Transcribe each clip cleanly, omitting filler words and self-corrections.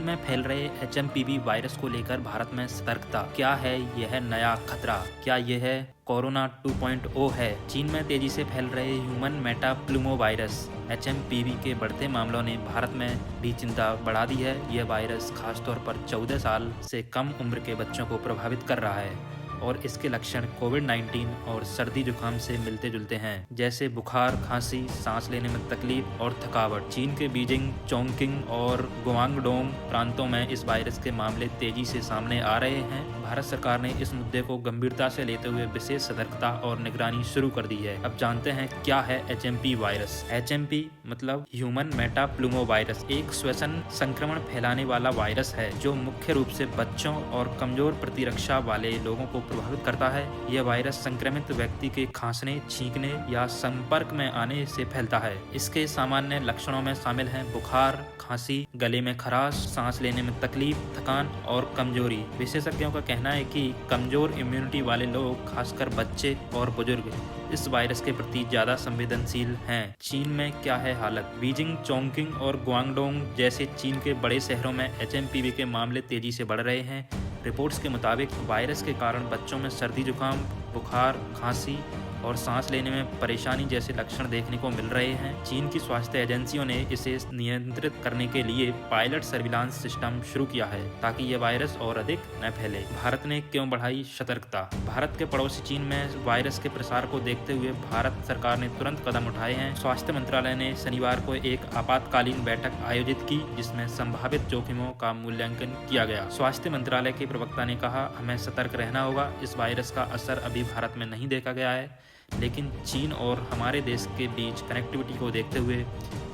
में फैल रहे एचएमपीवी वायरस को लेकर भारत में सतर्कता। क्या है यह नया खतरा? क्या यह कोरोना 2.0 है? चीन में तेजी से फैल रहे ह्यूमन मेटाप्लूमो वायरस एचएमपीवी के बढ़ते मामलों ने भारत में भी चिंता बढ़ा दी है। यह वायरस खासतौर पर 14 साल से कम उम्र के बच्चों को प्रभावित कर रहा है और इसके लक्षण कोविड-19 और सर्दी जुकाम से मिलते जुलते हैं, जैसे बुखार, खांसी, सांस लेने में तकलीफ और थकावट। चीन के बीजिंग, चोंगकिंग और गुआंगडोंग प्रांतों में इस वायरस के मामले तेजी से सामने आ रहे हैं। भारत सरकार ने इस मुद्दे को गंभीरता से लेते हुए विशेष सतर्कता और निगरानी शुरू कर दी है। अब जानते हैं क्या है एचएमपी वायरस। एचएमपी मतलब ह्यूमन मेटाप्लूमो वायरस एक श्वसन संक्रमण फैलाने वाला वायरस है जो मुख्य रूप से बच्चों और कमजोर प्रतिरक्षा वाले लोगों को प्रभावित करता है। यह वायरस संक्रमित व्यक्ति के खांसने, छींकने या संपर्क में आने से फैलता है। इसके सामान्य लक्षणों में शामिल हैं बुखार, खांसी, गले में खराश, सांस लेने में तकलीफ, थकान और कमजोरी। विशेषज्ञों का कहना है कि कमजोर इम्यूनिटी वाले लोग, खासकर बच्चे और बुजुर्ग, इस वायरस के प्रति ज्यादा संवेदनशील हैं। चीन में क्या है हालत? बीजिंग, चोंगकिंग और गुआंगडोंग जैसे चीन के बड़े शहरों में एचएमपीवी के मामले तेजी से बढ़ रहे हैं। रिपोर्ट्स के मुताबिक वायरस के कारण बच्चों में सर्दी जुकाम, बुखार, खांसी और सांस लेने में परेशानी जैसे लक्षण देखने को मिल रहे हैं। चीन की स्वास्थ्य एजेंसियों ने इसे नियंत्रित करने के लिए पायलट सर्विलांस सिस्टम शुरू किया है ताकि यह वायरस और अधिक न फैले। भारत ने क्यों बढ़ाई सतर्कता? भारत के पड़ोसी चीन में वायरस के प्रसार को देखते हुए भारत सरकार ने तुरंत कदम उठाए हैं। स्वास्थ्य मंत्रालय ने शनिवार को एक आपातकालीन बैठक आयोजित की जिसमें संभावित जोखिमों का मूल्यांकन किया गया। स्वास्थ्य मंत्रालय के प्रवक्ता ने कहा, हमें सतर्क रहना होगा। इस वायरस का असर अभी भारत में नहीं देखा गया है, लेकिन चीन और हमारे देश के बीच कनेक्टिविटी को देखते हुए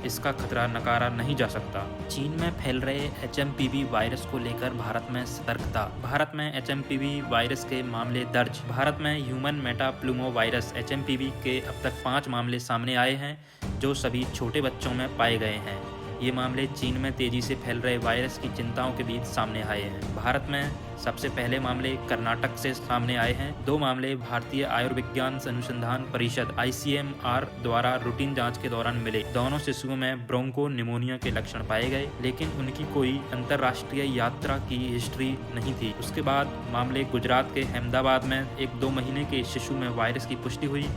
इसका खतरा नकारा नहीं जा सकता। चीन में फैल रहे एचएमपीवी वायरस को लेकर भारत में सतर्कता। भारत में एचएमपीवी वायरस के मामले दर्ज। भारत में ह्यूमन मेटाप्लूमो वायरस एचएमपीवी के अब तक 5 मामले सामने आए हैं जो सभी छोटे बच्चों में पाए गए हैं। ये मामले चीन में तेजी से फैल रहे वायरस की चिंताओं के बीच सामने आए हैं। भारत में सबसे पहले मामले कर्नाटक से सामने आए हैं। 2 मामले भारतीय आयुर्विज्ञान अनुसंधान परिषद (ICMR) द्वारा रूटीन जांच के दौरान मिले। दोनों शिशुओं में ब्रोंको निमोनिया के लक्षण पाए गए, लेकिन उनकी कोई अंतर्राष्ट्रीय यात्रा की हिस्ट्री नहीं थी। उसके बाद मामले गुजरात के अहमदाबाद में एक 2 महीने के शिशु में वायरस की पुष्टि हुई।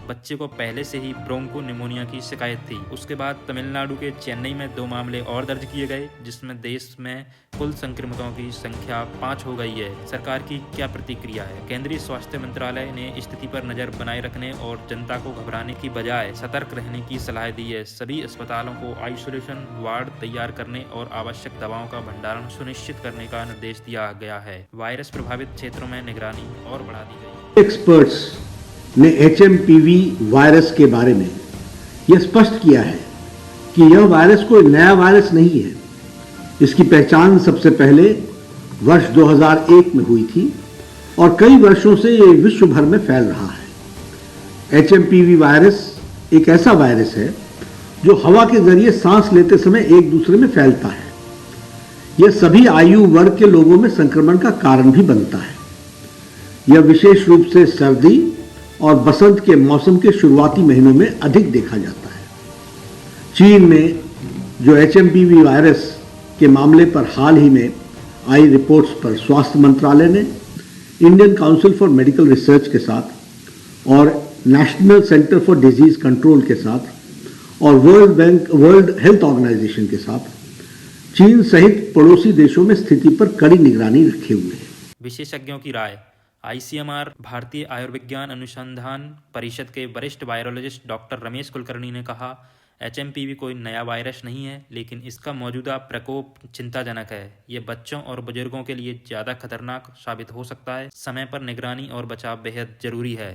बच्चे को पहले से ही ब्रोंको निमोनिया की शिकायत थी। उसके बाद तमिलनाडु के चेन्नई में 2 मामले और दर्ज किए गए, जिसमें देश में कुल संक्रमितों की संख्या 5 हो गई है। सरकार की क्या प्रतिक्रिया है? केंद्रीय स्वास्थ्य मंत्रालय ने स्थिति पर नजर बनाए रखने और जनता को घबराने की बजाय सतर्क रहने की सलाह दी है। सभी अस्पतालों को आइसोलेशन वार्ड तैयार करने और आवश्यक दवाओं का भंडारण सुनिश्चित करने का निर्देश दिया गया है। वायरस प्रभावित क्षेत्रों में निगरानी और बढ़ा दी गई। एक्सपर्ट्स ने एचएमपीवी वायरस के बारे में यह स्पष्ट किया है कि यह वायरस कोई नया वायरस नहीं है। इसकी पहचान सबसे पहले वर्ष 2001 में हुई थी और कई वर्षों से यह विश्व भर में फैल रहा है। एचएमपीवी वायरस एक ऐसा वायरस है जो हवा के जरिए सांस लेते समय एक दूसरे में फैलता है। यह सभी आयु वर्ग के लोगों में संक्रमण का कारण भी बनता है। यह विशेष रूप से सर्दी और बसंत के मौसम के शुरुआती महीनों में अधिक देखा जाता है। चीन में जो एचएमपीवी वायरस के मामले पर हाल ही में आई रिपोर्ट्स पर स्वास्थ्य मंत्रालय ने Indian council for medical research के साथ और national centre for disease control के साथ और वर्ल्ड हेल्थ ऑर्गेनाइजेशन के साथ चीन सहित पड़ोसी देशों में स्थिति पर कड़ी निगरानी रखे हुए हैं। विशेषज्ञों की राय। ICMR भारतीय आयुर्विज्ञान अनुसंधान परिषद के वरिष्ठ वायरोलॉजिस्ट डॉक्टर रमेश कुलकर्णी ने कहा, एचएमपीवी कोई नया वायरस नहीं है, लेकिन इसका मौजूदा प्रकोप चिंताजनक है। ये बच्चों और बुजुर्गों के लिए ज़्यादा खतरनाक साबित हो सकता है। समय पर निगरानी और बचाव बेहद जरूरी है।